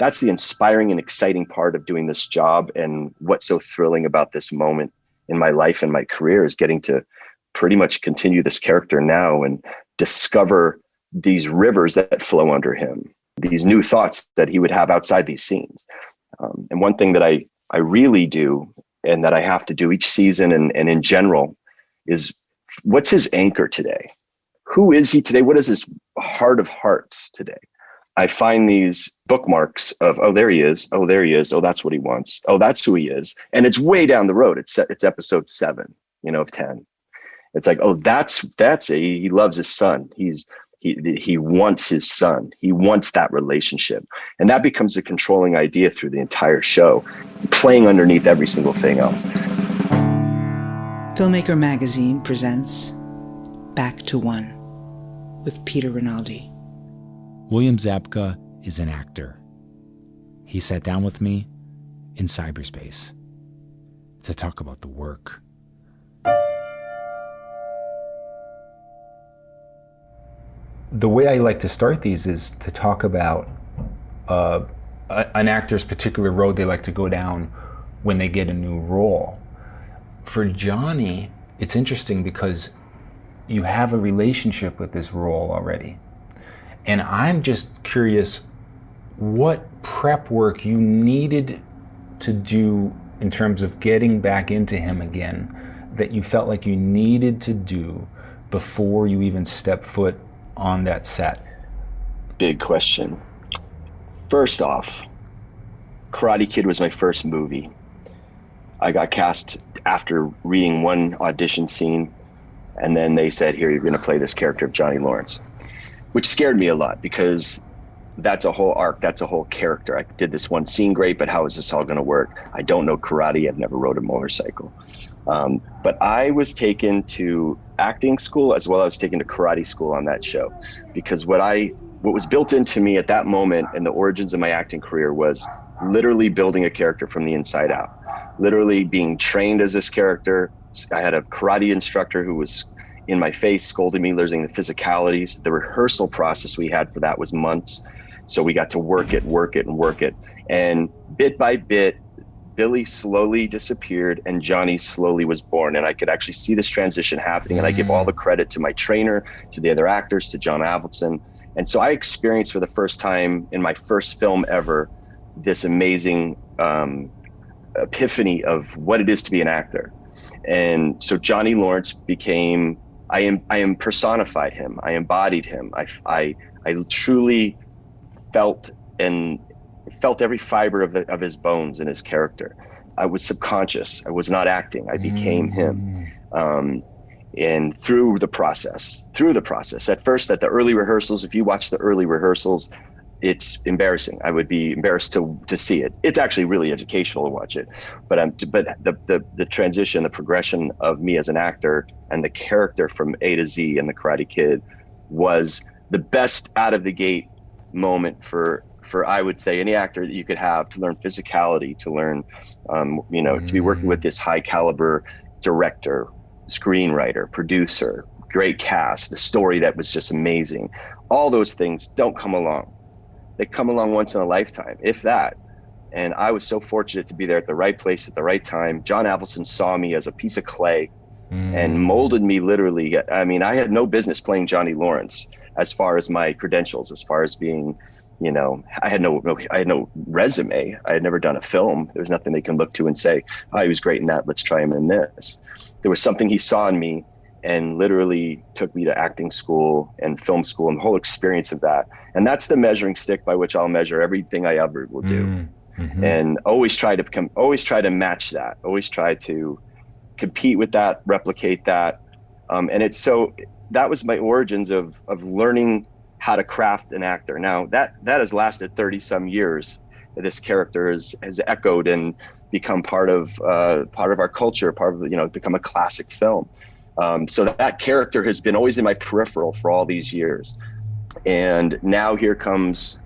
that's the inspiring and exciting part of doing this job. And what's so thrilling about this moment in my life and my career is getting to pretty much continue this character now and discover these rivers that flow under him, these new thoughts that he would have outside these scenes. And one thing that I really do, and that I have to do each season and in general, is what's his anchor today? Who is he today? What is his heart of hearts today? I find these bookmarks of, oh, there he is. Oh, there he is. Oh, that's what he wants. Oh, that's who he is. And it's way down the road. It's episode 7, of 10. It's like, oh, he loves his son. He wants his son. He wants that relationship. And that becomes a controlling idea through the entire show, playing underneath every single thing else. Filmmaker Magazine presents Back to One with Peter Rinaldi. William Zabka is an actor. He sat down with me in cyberspace to talk about the work. The way I like to start these is to talk about an actor's particular road they like to go down when they get a new role. For Johnny, it's interesting because you have a relationship with this role already. And I'm just curious what prep work you needed to do in terms of getting back into him again that you felt like you needed to do before you even stepped foot on that set. Big question. First off, Karate Kid was my first movie. I got cast after reading one audition scene, and then they said, here, you're going to play this character of Johnny Lawrence, which scared me a lot because that's a whole arc, that's a whole character. I did this one scene great, but how is this all going to work? I don't know karate. I've never rode a motorcycle. But I was taken to acting school as well as taken to karate school on that show, because what was built into me at that moment in the origins of my acting career was literally building a character from the inside out, literally being trained as this character. I had a karate instructor who was in my face, scolding me, learning the physicalities. The rehearsal process we had for that was months. So we got to work it. And bit by bit, Billy slowly disappeared and Johnny slowly was born. And I could actually see this transition happening. And I give all the credit to my trainer, to the other actors, to John Avildsen. And so I experienced for the first time in my first film ever, this amazing epiphany of what it is to be an actor. And so Johnny Lawrence became, I am personified him. I embodied him. I truly felt every fiber of his bones in his character. I was subconscious. I was not acting. I became him. And through the process, at first at the early rehearsals, if you watch the early rehearsals, it's embarrassing. I would be embarrassed to see it. It's actually really educational to watch it. But the transition, the progression of me as an actor and the character from A to Z in the Karate Kid was the best out of the gate moment for I would say any actor that you could have to learn physicality, to learn, to be working with this high caliber director, screenwriter, producer, great cast, the story that was just amazing. All those things don't come along. They come along once in a lifetime, if that. And I was so fortunate to be there at the right place at the right time. John Avildsen saw me as a piece of clay and molded me literally. I mean, I had no business playing Johnny Lawrence as far as my credentials, as far as being, I had no resume. I had never done a film. There was nothing they can look to and say, oh, he was great in that. Let's try him in this. There was something he saw in me and literally took me to acting school and film school and the whole experience of that. And that's the measuring stick by which I'll measure everything I ever will do. And always try to match that, always try to compete with that, replicate that. That was my origins of learning how to craft an actor. Now that has lasted 30 some years. This character has echoed and become part of our culture, become a classic film. So that character has been always in my peripheral for all these years. And now here comes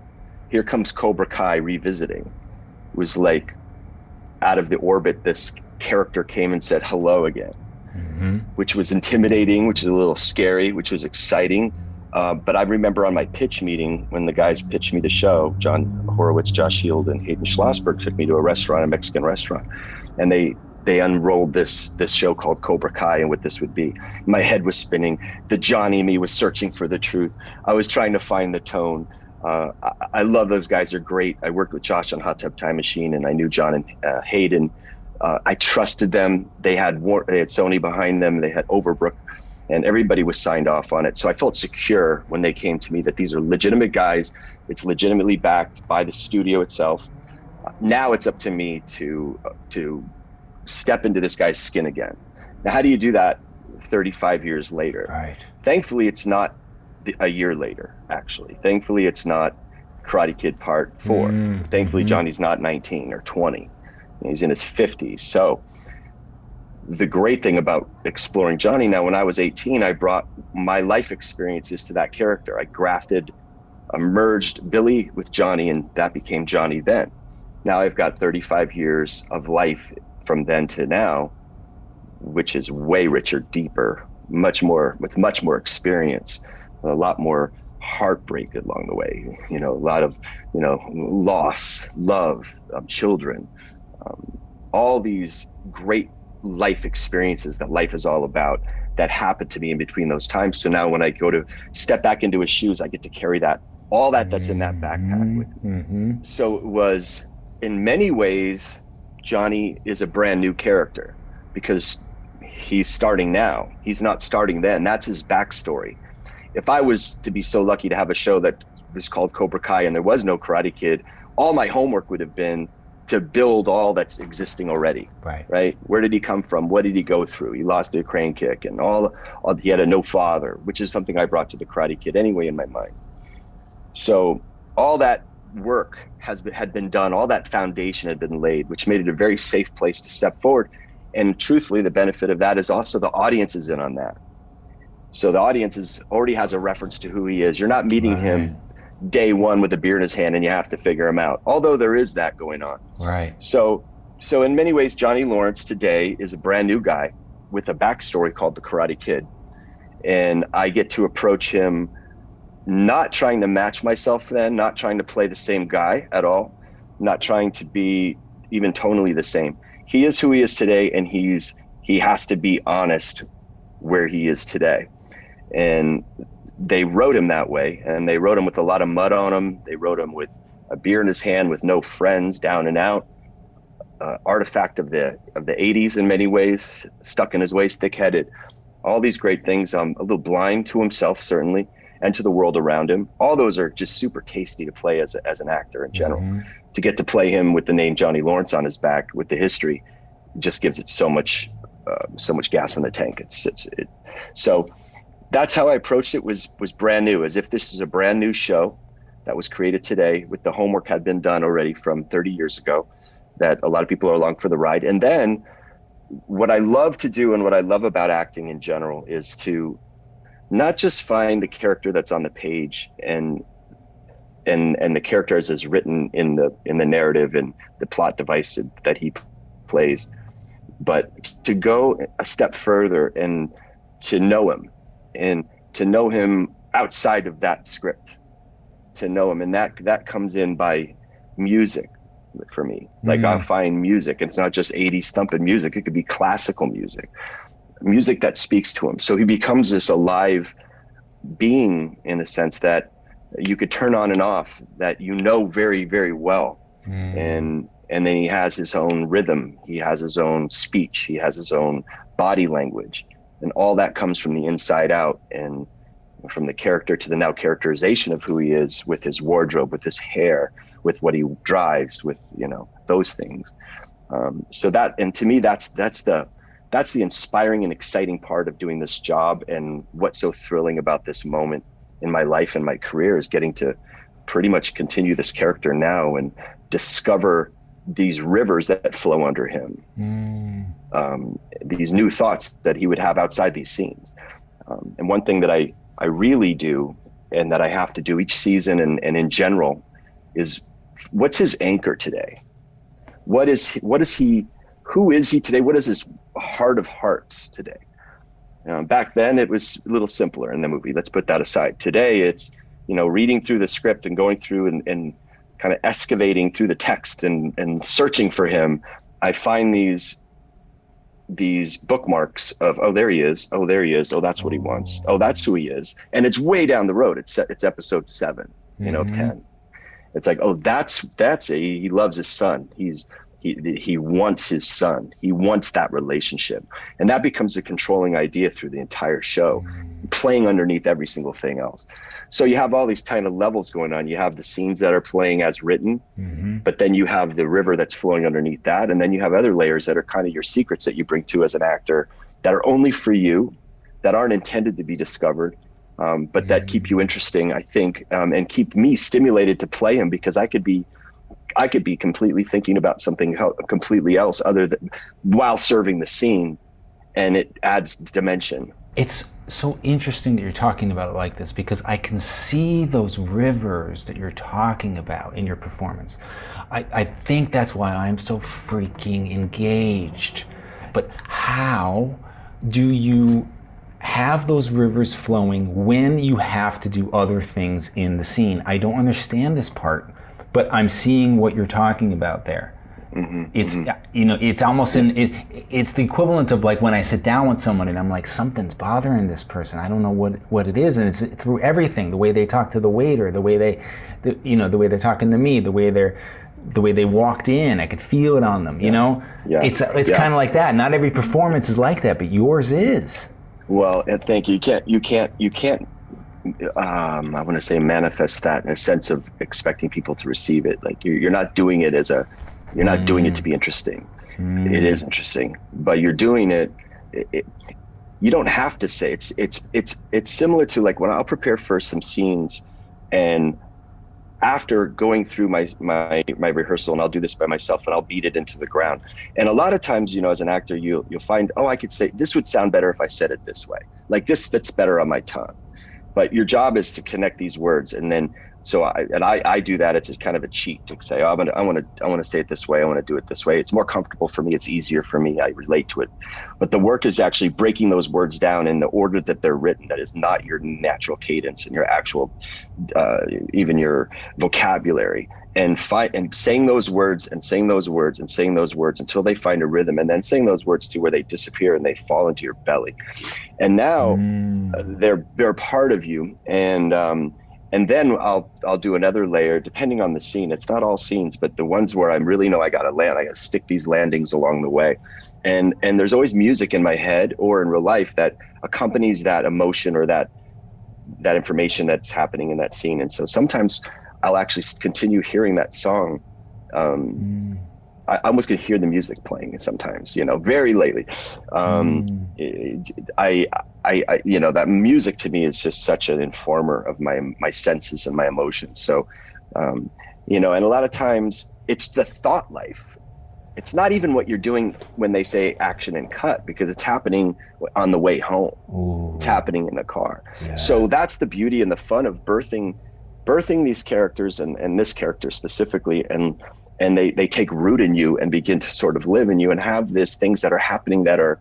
Cobra Kai revisiting. It was like out of the orbit, this character came and said hello again, which was intimidating, which is a little scary, which was exciting. But I remember on my pitch meeting, when the guys pitched me the show, John Horowitz, Josh Heald, and Hayden Schlossberg took me to a Mexican restaurant, and they unrolled this show called Cobra Kai and what this would be. My head was spinning. The Johnny in me was searching for the truth. I was trying to find the tone. I love those guys. They're great. I worked with Josh on Hot Tub Time Machine, and I knew John and Hayden. I trusted them. They had Sony behind them. They had Overbrook, and everybody was signed off on it. So I felt secure when they came to me that these are legitimate guys. It's legitimately backed by the studio itself. Now it's up to me to step into this guy's skin again. Now, how do you do that 35 years later? Right. Thankfully, it's not a year later, actually. Thankfully, it's not Karate Kid Part 4. Thankfully, Johnny's not 19 or 20. He's in his 50s. So the great thing about exploring Johnny now, when I was 18, I brought my life experiences to that character. I merged Billy with Johnny, and that became Johnny then. Now I've got 35 years of life from then to now, which is way richer, deeper, much more experience, a lot more heartbreak along the way, a lot of, loss, love, children, all these great life experiences that life is all about that happened to me in between those times. So now when I go to step back into his shoes, I get to carry all that's in that backpack with me. So it was, in many ways, Johnny is a brand new character because he's starting now. He's not starting then. That's his backstory. If I was to be so lucky to have a show that was called Cobra Kai and there was no Karate Kid, all my homework would have been to build all that's existing already. Right? Where did he come from? What did he go through? He lost a crane kick and he had a no father, which is something I brought to the Karate Kid anyway in my mind. So all that work had been done, all that foundation had been laid, which made it a very safe place to step forward. And truthfully, the benefit of that is also the audience is in on that. So the audience already has a reference to who he is. You're not meeting him day one with a beer in his hand and you have to figure him out, although there is that going on. Right. So in many ways, Johnny Lawrence today is a brand new guy with a backstory called the Karate Kid. And I get to approach him not trying to match myself then, not trying to play the same guy at all, not trying to be even tonally the same. He is who he is today, and he has to be honest where he is today. And they wrote him that way, and they wrote him with a lot of mud on him. They wrote him with a beer in his hand, with no friends, down and out, artifact of the 80s in many ways, stuck in his ways, thick-headed, all these great things, a little blind to himself, certainly, and to the world around him. All those are just super tasty to play as an actor in general. To get to play him with the name Johnny Lawrence on his back, with the history, just gives it so much gas in the tank. So that's how I approached it. Was brand new, as if this is a brand new show that was created today, with the homework had been done already from 30 years ago, that a lot of people are along for the ride. And then what I love to do, and what I love about acting in general, is to not just find the character that's on the page and the character as is written in the narrative and the plot device that he plays, but to go a step further and to know him, and to know him outside of that script, to know him. And that comes in by music for me. Like I'll find music, and it's not just 80s thumping music. It could be classical music that speaks to him. So he becomes this alive being, in a sense that you could turn on and off, that very, very well. And then he has his own rhythm. He has his own speech. He has his own body language. And all that comes from the inside out, and from the character to the now characterization of who he is, with his wardrobe, with his hair, with what he drives, with, those things. So that, and to me, that's the inspiring and exciting part of doing this job. And what's so thrilling about this moment in my life and my career is getting to pretty much continue this character now and discover these rivers that flow under him, these new thoughts that he would have outside these scenes. And one thing that I really do, and that I have to do each season and in general, is what's his anchor today? Who is he today? What is his heart of hearts today? Back then it was a little simpler in the movie. Let's put that aside. Today it's, reading through the script and going through and kind of excavating through the text and searching for him. I find these bookmarks of, oh, there he is. Oh, there he is. Oh, that's what he wants. Oh, that's who he is. And it's way down the road. It's episode 7, of 10. It's like, oh, he loves his son. He wants his son. He wants that relationship. And that becomes a controlling idea through the entire show, playing underneath every single thing else. So you have all these kind of levels going on. You have the scenes that are playing as written, but then you have the river that's flowing underneath that. And then you have other layers that are kind of your secrets that you bring to as an actor that are only for you, that aren't intended to be discovered, but that keep you interesting, I think, and keep me stimulated to play him, because I could be completely thinking about something completely else other than while serving the scene, and it adds dimension. It's so interesting that you're talking about it like this, because I can see those rivers that you're talking about in your performance. I think that's why I'm so freaking engaged. But how do you have those rivers flowing when you have to do other things in the scene? I don't understand this part, but I'm seeing what you're talking about there. It's almost it's the equivalent of like when I sit down with someone and I'm like, something's bothering this person. I don't know what it is, and it's through everything. The way they talk to the waiter, the way they're talking to me, the way they walked in. I could feel it on them. Yeah. It's kind of like that. Not every performance is like that, but yours is. Well, and thank you. You can't. I want to say manifest that in a sense of expecting people to receive it. Like you're not doing it you're not doing it to be interesting. It is interesting, but you're doing it. You don't have to say it's similar to like when I'll prepare for some scenes, and after going through my rehearsal, and I'll do this by myself, and I'll beat it into the ground. And a lot of times, as an actor, you'll find, oh, I could say this would sound better if I said it this way. Like this fits better on my tongue. But your job is to connect these words, and then I do that. It's a kind of a cheat to say, oh, I want to say it this way. I want to do it this way. It's more comfortable for me. It's easier for me. I relate to it. But the work is actually breaking those words down in the order that they're written. That is not your natural cadence and your actual, even your vocabulary. And saying those words and saying those words and saying those words until they find a rhythm, and then saying those words to where they disappear and they fall into your belly. And now they're part of you. And then I'll do another layer depending on the scene. It's not all scenes, but the ones where I really know I got to land, I got to stick these landings along the way. And there's always music in my head or in real life that accompanies that emotion or that information that's happening in that scene. And so sometimes I'll actually continue hearing that song. I almost can hear the music playing sometimes, very lately. That music to me is just such an informer of my senses and my emotions. So, and a lot of times it's the thought life. It's not even what you're doing when they say action and cut, because it's happening on the way home. Ooh. It's happening in the car. Yeah. So that's the beauty and the fun of birthing these characters and this character specifically. And they take root in you and begin to sort of live in you and have these things that are happening that are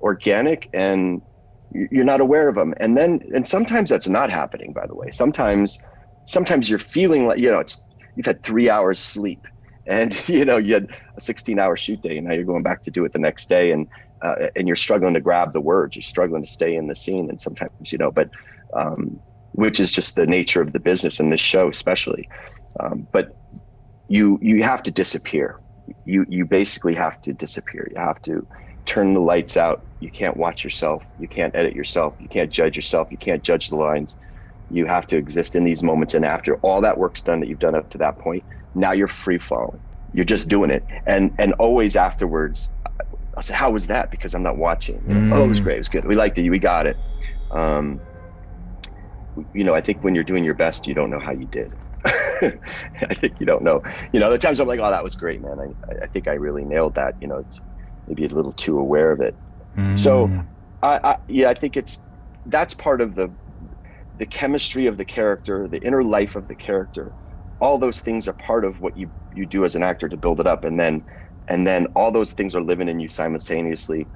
organic, and you're not aware of them. And sometimes that's not happening, by the way. Sometimes you're feeling like, you've had 3 hours sleep, and you had a 16-hour shoot day, and now you're going back to do it the next day, and you're struggling to grab the words, you're struggling to stay in the scene. And sometimes, but which is just the nature of the business and this show especially. But you have to disappear. You basically have to disappear. You have to turn the lights out. You can't watch yourself. You can't edit yourself. You can't judge yourself. You can't judge the lines. You have to exist in these moments. And after all that work's done that you've done up to that point, now you're free falling. You're just doing it. And always afterwards, I'll say, how was that? Because I'm not watching. Oh, it was great. It was good. We liked it. We got it. I think when you're doing your best, you don't know how you did. I think you don't know. The times I'm like, oh, that was great, man. I think I really nailed that. It's maybe a little too aware of it. So I think that's part of the chemistry of the character, the inner life of the character. All those things are part of what you do as an actor to build it up. And then all those things are living in you simultaneously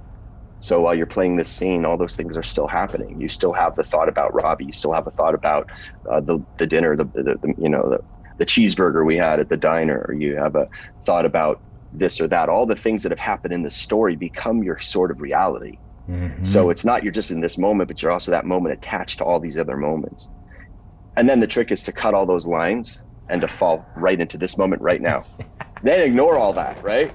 So while you're playing this scene, all those things are still happening. You still have the thought about Robbie. You still have a thought about the dinner, the cheeseburger we had at the diner. Or you have a thought about this or that. All the things that have happened in the story become your sort of reality. Mm-hmm. So it's not you're just in this moment, but you're also that moment attached to all these other moments. And then the trick is to cut all those lines and to fall right into this moment right now. Then ignore all that, right?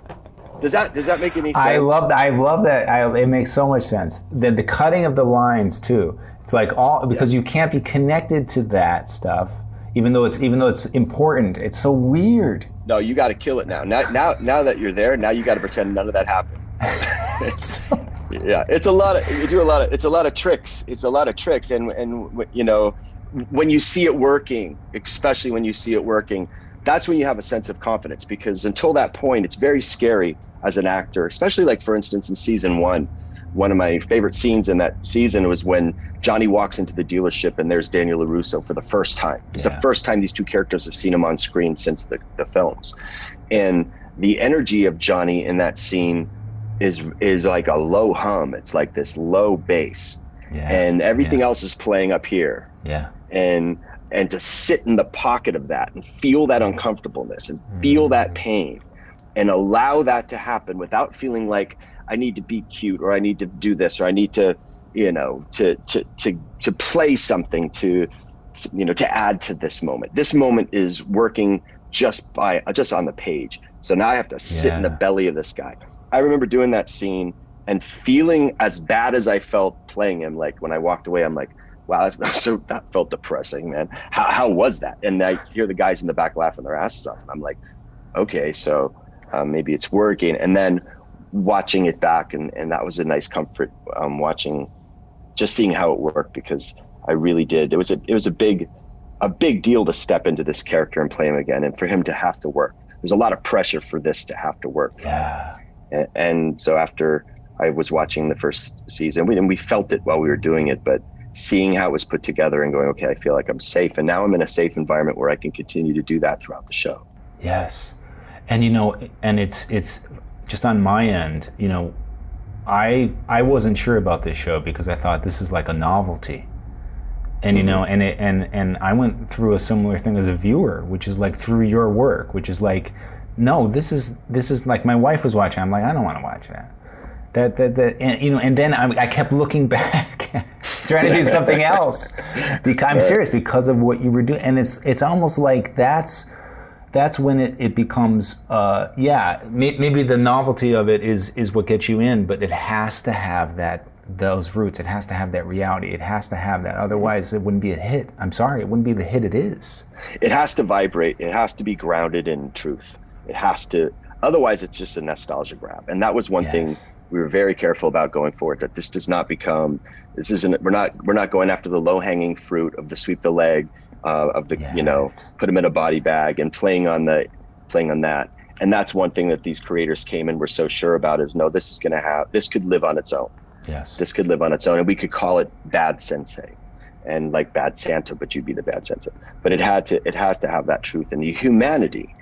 Does that make any sense? I love that. It makes so much sense. The cutting of the lines too. It's like because you can't be connected to that stuff, even though it's important. It's so weird. No, you got to kill it now. Now that you're there, now you got to pretend none of that happened. It's a lot of tricks. It's a lot of tricks, and when you see it working, especially when you see it working, that's when you have a sense of confidence, because until that point, it's very scary as an actor, especially like, for instance, in season one of my favorite scenes in that season was when Johnny walks into the dealership and there's Daniel LaRusso for the first time. It's the first time these two characters have seen him on screen since the films. And the energy of Johnny in that scene is like a low hum. It's like this low bass. And everything else is playing up here. And to sit in the pocket of that and feel that uncomfortableness and feel that pain and allow that to happen without feeling like I need to be cute or I need to do this or I need to, to play something to add to this moment. This moment is working just on the page. So now I have to sit in the belly of this guy. I remember doing that scene and feeling as bad as I felt playing him. Like when I walked away, I'm like, wow, that felt depressing, man. How was that? And I hear the guys in the back laughing their asses off. And I'm like, okay, so maybe it's working. And then watching it back, and that was a nice comfort, seeing how it worked, because I really did. It was a big deal to step into this character and play him again, and for him to have to work. There's a lot of pressure for this to have to work. And so after I was watching the first season, we felt it while we were doing it, but seeing how it was put together and going, okay, I feel like I'm safe. And now I'm in a safe environment where I can continue to do that throughout the show. Yes. And, and it's just on my end, I wasn't sure about this show because I thought this is like a novelty. And, and I went through a similar thing as a viewer, which is like through your work, which is like, no, this is like my wife was watching. I'm like, I don't want to watch that. And then I kept looking back, trying to do something else. Because I'm serious, because of what you were doing, and it's almost like that's when it becomes maybe the novelty of it is what gets you in, but it has to have those roots. It has to have that reality. It has to have that. Otherwise, it wouldn't be a hit. I'm sorry, it wouldn't be the hit it is. It has to vibrate. It has to be grounded in truth. It has to. Otherwise, it's just a nostalgia grab. And that was one thing we were very careful about going forward, that this does not become, we're not going after the low hanging fruit of the sweep the leg, put them in a body bag and playing on that. And that's one thing that these creators came and were so sure about is, no, this could live on its own. Yes. This could live on its own, and we could call it Bad Sensei and like Bad Santa, but you'd be the Bad Sensei. But it has to have that truth and the humanity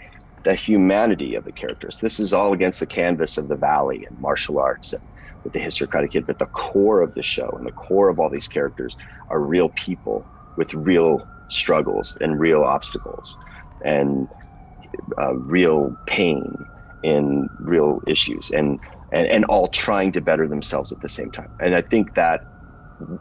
of the characters. This is all against the canvas of the Valley and martial arts and with the history of Karate Kid, but the core of the show and the core of all these characters are real people with real struggles and real obstacles and real pain and real issues and all trying to better themselves at the same time. And I think that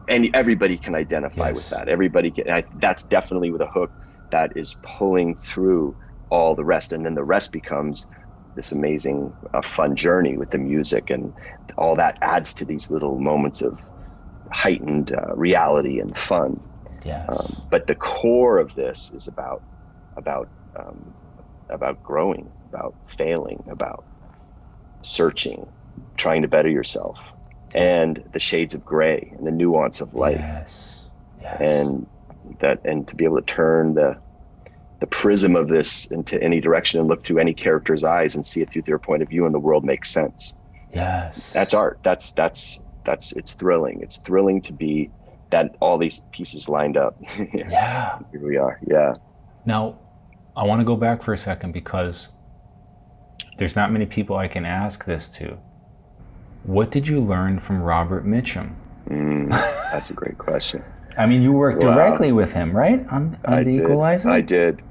everybody can identify with that. Everybody can. That's definitely with a hook that is pulling through all the rest, and then the rest becomes this amazing fun journey with the music, and all that adds to these little moments of heightened reality and fun. Yes. But the core of this is about growing, about failing, about searching, trying to better yourself, and the shades of gray and the nuance of life. Yes. And to be able to turn the prism of this into any direction and look through any character's eyes and see it through their point of view, and the world makes sense. Yes. That's art. That's it's thrilling. It's thrilling to be that all these pieces lined up. Yeah. Here we are. Yeah. Now, I want to go back for a second because there's not many people I can ask this to. What did you learn from Robert Mitchum? That's a great question. I mean, you worked directly with him, right? On The Equalizer? I did.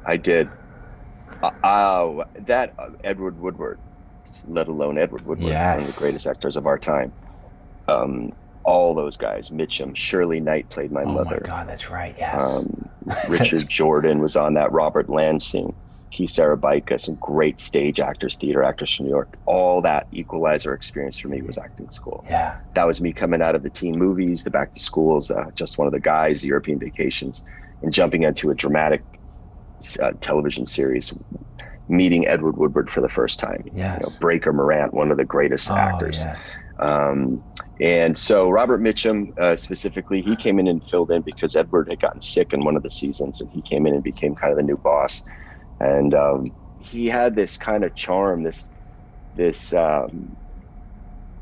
That Edward Woodward, let alone Edward Woodward, one of the greatest actors of our time. All those guys, Mitchum, Shirley Knight played my mother. Oh my God, that's right, yes. Richard Jordan was on that, Robert Lansing, Keith Sarabika, some great stage actors, theater actors from New York. All that Equalizer experience for me was acting school. Yeah. That was me coming out of the teen movies, the back to schools, Just One of the Guys, the European Vacations, and jumping into a dramatic television series, meeting Edward Woodward for the first time. Yes. Breaker Morant, one of the greatest actors. Yes. And so Robert Mitchum, specifically, he came in and filled in because Edward had gotten sick in one of the seasons, and he came in and became kind of the new boss. And he had this kind of charm,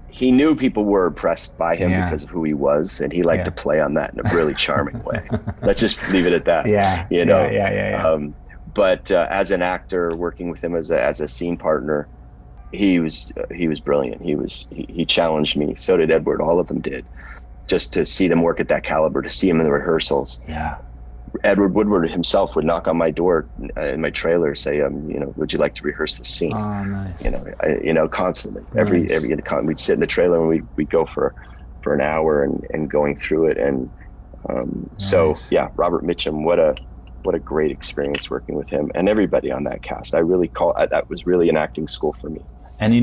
he knew people were impressed by him because of who he was, and he liked to play on that in a really charming way. Let's just leave it at that. But as an actor, working with him as a scene partner, he was brilliant. He challenged me. So did Edward. All of them did. Just to see them work at that caliber, to see him in the rehearsals. Yeah. Edward Woodward himself would knock on my door in my trailer, say, would you like to rehearse this scene? Oh, nice. Constantly. Nice. We'd sit in the trailer and we'd go for an hour and going through it. And Robert Mitchum, what a great experience working with him and everybody on that cast. I really that was really an acting school for me. And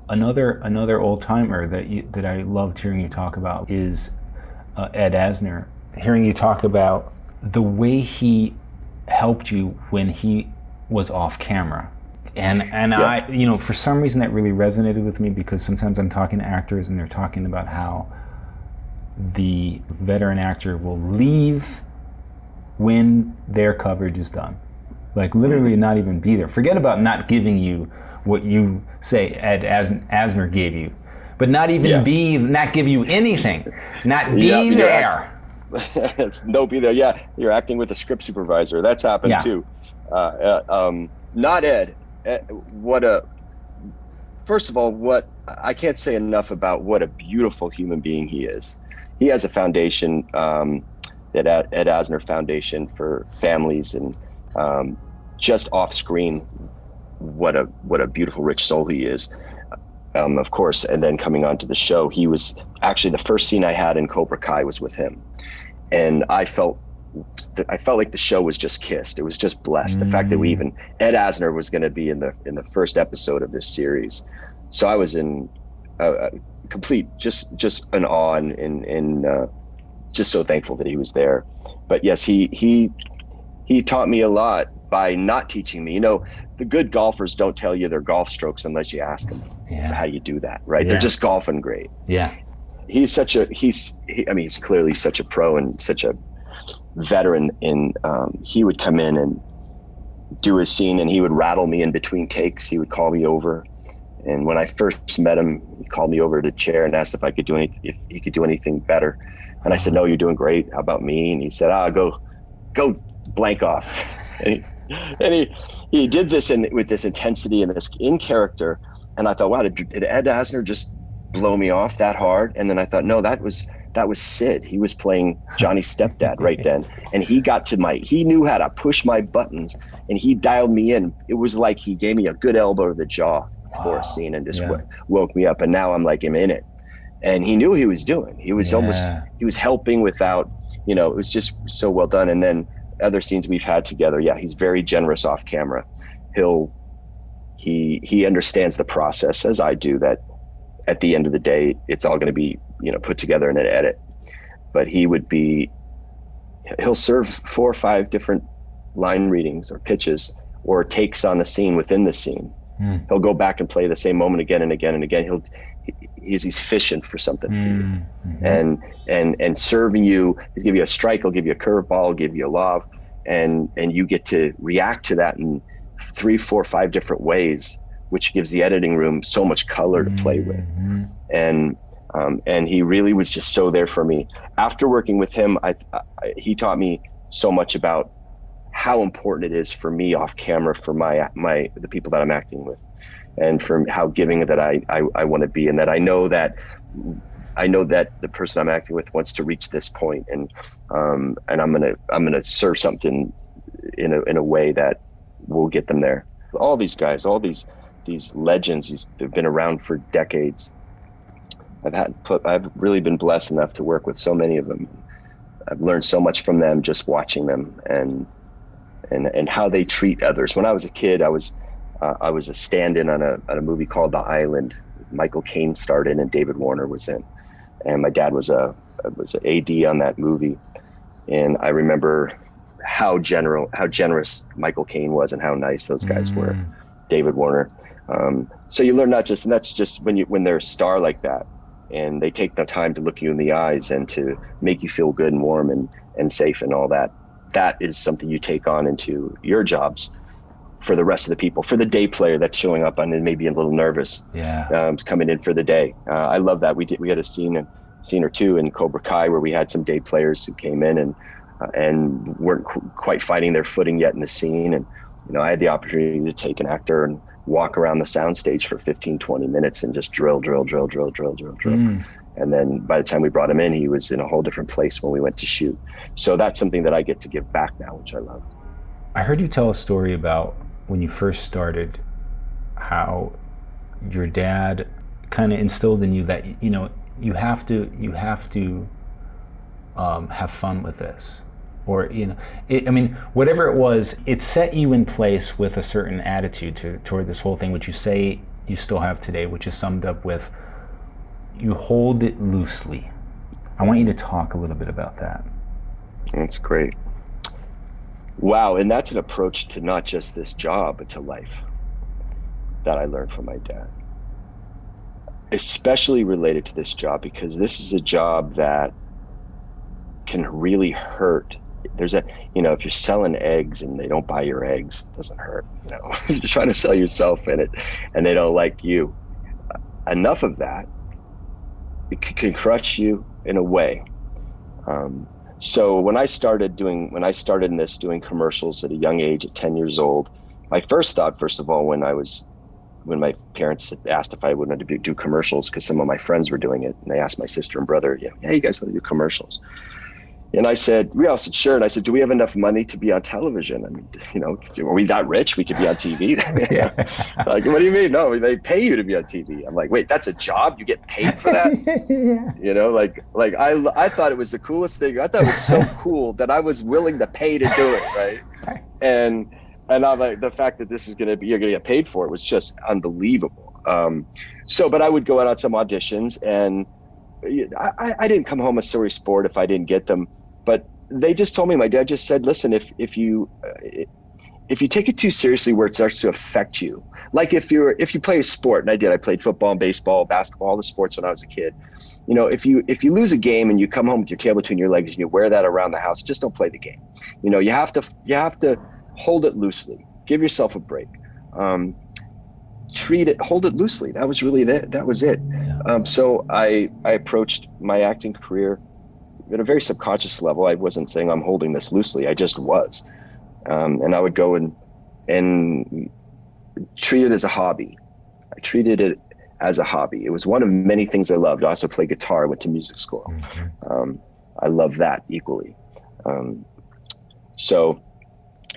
another old timer that I loved hearing you talk about is Ed Asner. Hearing you talk about the way he helped you when he was off camera. And I, for some reason that really resonated with me, because sometimes I'm talking to actors and they're talking about how the veteran actor will leave when their coverage is done. Like literally not even be there. Forget about not giving you what you say Ed Asner gave you, but not even not give you anything, not be there. No, be there. Yeah, you're acting with a script supervisor. That's happened too. Not Ed. First of all, I can't say enough about what a beautiful human being he is. He has a foundation, that Ed Asner Foundation for families, and just off screen, what a beautiful, rich soul he is. Of course, and then coming onto the show, he was actually the first scene I had in Cobra Kai was with him, and I felt like the show was just kissed. It was just blessed. The fact that Ed Asner was going to be in the first episode of this series, so I was in complete just an awe and just so thankful that he was there. But yes, he taught me a lot by not teaching me. The good golfers don't tell you their golf strokes unless you ask them how you do that, right? They're just golfing great. Yeah. He's clearly such a pro and such a veteran. He would come in and do his scene, and he would rattle me in between takes. He would call me over, and when I first met him, he called me over to the chair and asked if he could do anything better. And I said, "No, you're doing great. How about me?" And he said, go blank off. And he did this with this intensity and this in character. And I thought, wow, did Ed Asner just blow me off that hard? And then I thought, no, that was Sid. He was playing Johnny's stepdad right then. And he knew how to push my buttons, and he dialed me in. It was like he gave me a good elbow to the jaw for a scene and just woke me up. And now I'm like, I'm in it. And he knew what he was doing. He was he was helping without, it was just so well done. And then other scenes we've had together, he's very generous off camera. He understands the process as I do, that at the end of the day, it's all going to be, put together in an edit. But he'll serve 4 or 5 different line readings or pitches or takes on the scene within the scene. He'll go back and play the same moment again and again and again. He's fishing for something for you, and serving you. He's give you a strike, he'll give you a curveball, give you a lob, and you get to react to that in 3, 4, 5 different ways, which gives the editing room so much color to play with. And he really was just so there for me. After working with him, he taught me so much about how important it is for me off camera, for the people that I'm acting with. and for how giving that I want to be, and that I know that the person I'm acting with wants to reach this point, and I'm gonna serve something in a way that will get them there. All these guys, all these legends, they've been around for decades. I've really been blessed enough to work with so many of them. I've learned so much from them just watching them and how they treat others. When I was a kid, I was a stand-in on a movie called The Island. Michael Caine starred in and David Warner was in, and my dad was a AD on that movie. And I remember how generous Michael Caine was and how nice those guys were, David Warner. So you learn not just, and that's just when they're a star like that, and they take the time to look you in the eyes and to make you feel good and warm and safe and all that. That is something you take on into your jobs for the rest of the people, for the day player that's showing up and maybe a little nervous, coming in for the day. I love that. We had a scene or two in Cobra Kai where we had some day players who came in and weren't quite finding their footing yet in the scene. And, I had the opportunity to take an actor and walk around the soundstage for 15, 20 minutes and just drill. And then by the time we brought him in, he was in a whole different place when we went to shoot. So that's something that I get to give back now, which I love. I heard you tell a story about when you first started, how your dad kind of instilled in you that, you have to have fun with this. Or, whatever it was, it set you in place with a certain attitude toward this whole thing, which you say you still have today, which is summed up with, you hold it loosely. I want you to talk a little bit about that. That's great. Wow, and that's an approach to not just this job, but to life that I learned from my dad. Especially related to this job, because this is a job that can really hurt. There's if you're selling eggs and they don't buy your eggs, it doesn't hurt. You're trying to sell yourself in it and they don't like you. Enough of that, it can crush you in a way. So when I started doing commercials at a young age, at 10 years old, my first thought, first of all, when my parents asked if I wanted to do commercials, because some of my friends were doing it, and they asked my sister and brother, hey, you guys want to do commercials? And we all said, sure. And I said, do we have enough money to be on television? I mean, are we that rich? We could be on TV. Like, what do you mean? No, they pay you to be on TV. I'm like, wait, that's a job? You get paid for that? I thought it was the coolest thing. I thought it was so cool that I was willing to pay to do it. Right. And I'm like, the fact that you're going to get paid for it was just unbelievable. But I would go out on some auditions, and I didn't come home a sorry sport if I didn't get them. But they just told me, my dad just said, listen, if you take it too seriously where it starts to affect you, like if you play a sport, and I played football, baseball, basketball, all the sports when I was a kid. If you lose a game and you come home with your tail between your legs and you wear that around the house, just don't play the game. You have to hold it loosely. Give yourself a break. Hold it loosely. That was really that was it. So I approached my acting career at a very subconscious level. I wasn't saying I'm holding this loosely. I just was. And I would go and treat it as a hobby. I treated it as a hobby. It was one of many things I loved. I also played guitar. I went to music school. I love that equally. So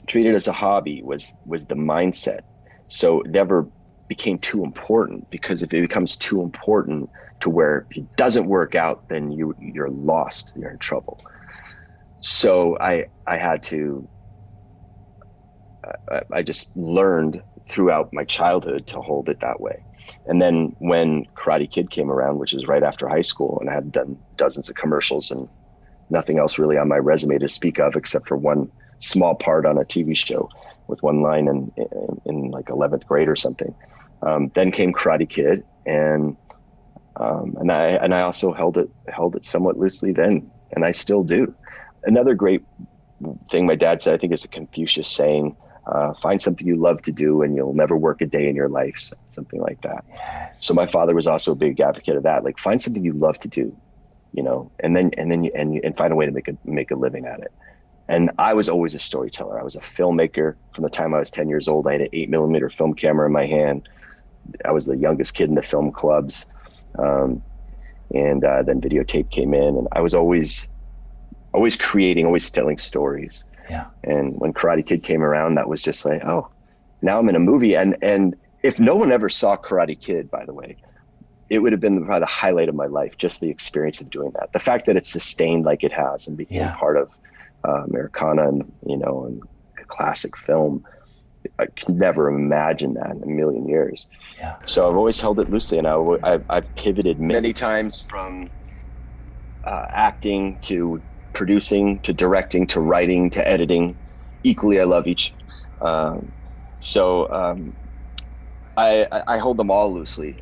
treat it as a hobby was the mindset. So it never became too important, because if it becomes too important to where if it doesn't work out, then you're lost, you're in trouble. So I just learned throughout my childhood to hold it that way. And then when Karate Kid came around, which is right after high school, and I had done dozens of commercials and nothing else really on my resume to speak of except for one small part on a TV show with one line in like 11th grade or something. Then came Karate Kid, and I also held it somewhat loosely then, and I still do. Another great thing my dad said, I think, is a Confucius saying, find something you love to do and you'll never work a day in your life, something like that. Yes. So my father was also a big advocate of that. Like, find something you love to do, and then find a way to make a living at it. And I was always a storyteller. I was a filmmaker from the time I was 10 years old. I had an 8mm film camera in my hand, I was the youngest kid in the film clubs. And then videotape came in, and I was always creating, always telling stories. Yeah. And when Karate Kid came around, that was just like, oh, now I'm in a movie. And if no one ever saw Karate Kid, by the way, it would have been probably the highlight of my life, just the experience of doing that. The fact that it's sustained like it has and became part of Americana and, and a classic film. I could never imagine that in a million years. Yeah. So I've always held it loosely, and I've pivoted many times from acting to producing to directing to writing to editing. Equally, I love each. So I hold them all loosely.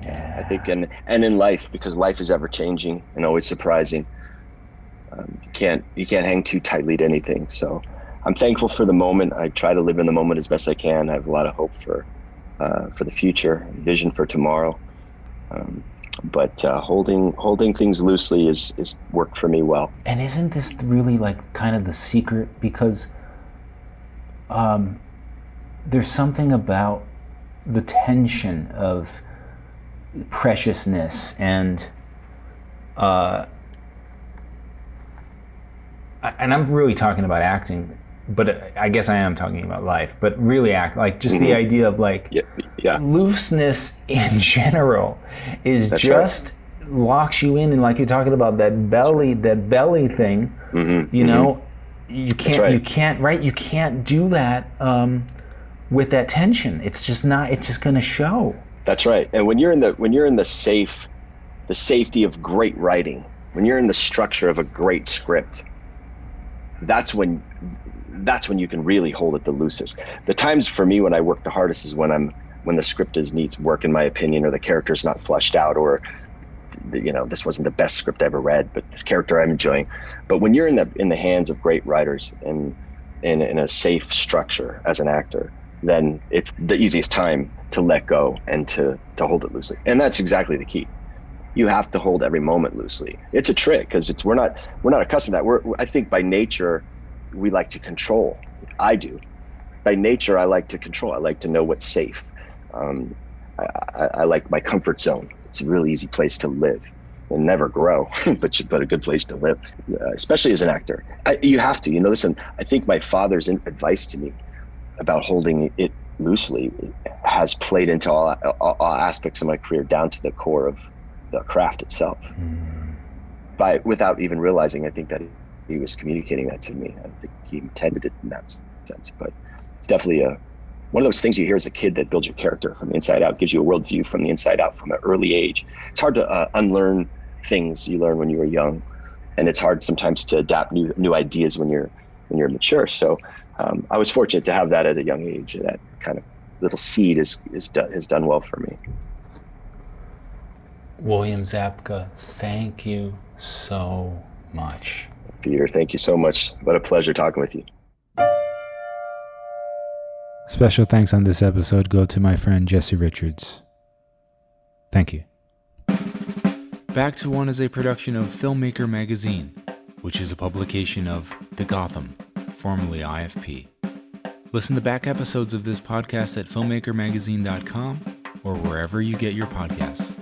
I think, and in life, because life is ever changing and always surprising. You can't hang too tightly to anything. So I'm thankful for the moment. I try to live in the moment as best I can. I have a lot of hope for the future, vision for tomorrow. But holding things loosely is worked for me well. And isn't this really like kind of the secret? Because there's something about the tension of preciousness and I'm really talking about acting, but I guess I am talking about life, but really just the idea of like looseness in general is That's just right. Locks you in, and like you're talking about that belly thing, you can't do that with that tension. It's just going to show. That's right. And when you're in the safety of great writing, when you're in the structure of a great script, that's when you can really hold it the loosest. The times for me when I work the hardest is when the script needs work, in my opinion, or the character's not fleshed out, or this wasn't the best script I ever read, but this character I'm enjoying. But when you're in the hands of great writers and in a safe structure as an actor, then it's the easiest time to let go and to hold it loosely. And that's exactly the key. You have to hold every moment loosely. It's a trick because we're not accustomed to that. I think by nature we like to control. I do. By nature I like to control. I like to know what's safe. I like my comfort zone. It's a really easy place to live and never grow, but a good place to live, especially as an actor. You have to. Listen. I think my father's advice to me about holding it loosely has played into all aspects of my career, down to the core of the craft itself. Without even realizing, I think that he was communicating that to me. I don't think he intended it in that sense, but it's definitely one of those things you hear as a kid that builds your character from the inside out, gives you a worldview from the inside out from an early age. It's hard to unlearn things you learn when you were young, and it's hard sometimes to adapt new ideas when you're mature. So I was fortunate to have that at a young age. That kind of little seed has done well for me. William Zabka, thank you so much. Peter, thank you so much. What a pleasure talking with you. Special thanks on this episode go to my friend Jesse Richards. Thank you. Back to One is a production of Filmmaker Magazine, which is a publication of The Gotham, formerly IFP. Listen to back episodes of this podcast at filmmakermagazine.com or wherever you get your podcasts.